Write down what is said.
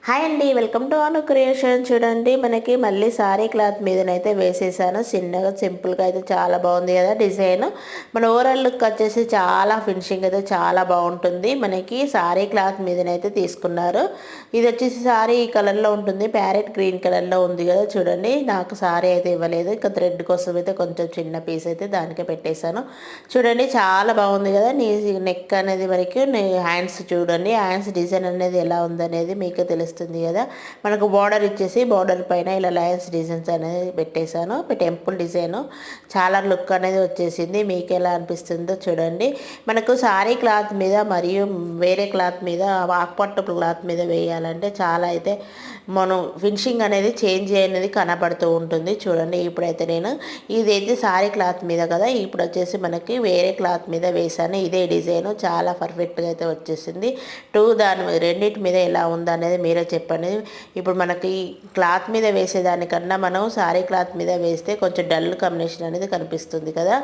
Hi అండి, welcome to Anu creation. చూడండి, మనకి మళ్ళీ సారీ క్లాత్ మీదనైతే వేసేసాను. చిన్నగా సింపుల్గా అయితే చాలా బాగుంది కదా డిజైన్. మన ఓవరాల్ లుక్ వచ్చేసి చాలా ఫినిషింగ్ అయితే చాలా బాగుంటుంది. మనకి సారీ క్లాత్ మీదనైతే తీసుకున్నారు. ఇది వచ్చేసి సారీ ఈ కలర్లో ఉంటుంది, ప్యారెట్ గ్రీన్ కలర్లో ఉంది కదా. చూడండి, నాకు సారీ అయితే ఇవ్వలేదు, ఇంకా థ్రెడ్ కోసం అయితే కొంచెం చిన్న పీస్ అయితే దానికే పెట్టేశాను. చూడండి, చాలా బాగుంది కదా. నీ నెక్ అనేది వరకు హ్యాండ్స్ చూడండి, హ్యాండ్స్ డిజైన్ అనేది ఎలా ఉందనేది మీకు తెలుస్తుంది కదా. మనకు బార్డర్ ఇచ్చేసి బార్డర్ పైన ఇలా లయన్స్ డిజైన్స్ అనేది పెట్టేశాను. టెంపుల్ డిజైన్ చాలా లుక్ అనేది వచ్చేసింది. మీకు ఎలా అనిపిస్తుందో చూడండి. మనకు సారీ క్లాత్ మీద మరియు వేరే క్లాత్ మీద, ఆకుపట్టు క్లాత్ మీద వేయాలంటే చాలా అయితే మనం ఫినిషింగ్ అనేది చేంజ్ అనేది కనబడుతూ ఉంటుంది. చూడండి, ఇప్పుడైతే నేను ఇదైతే సారీ క్లాత్ మీద కదా, ఇప్పుడు వచ్చేసి మనకి వేరే క్లాత్ మీద వేసాను. ఇదే డిజైన్ చాలా పర్ఫెక్ట్గా అయితే వచ్చేసింది. దాని రెండింటి మీద ఎలా ఉందనేది మీరే చెప్పండి. ఇప్పుడు మనకి క్లాత్ మీద వేసేదానికన్నా మనం సారీ క్లాత్ మీద వేస్తే కొంచెం డల్ కాంబినేషన్ అనేది కనిపిస్తుంది కదా.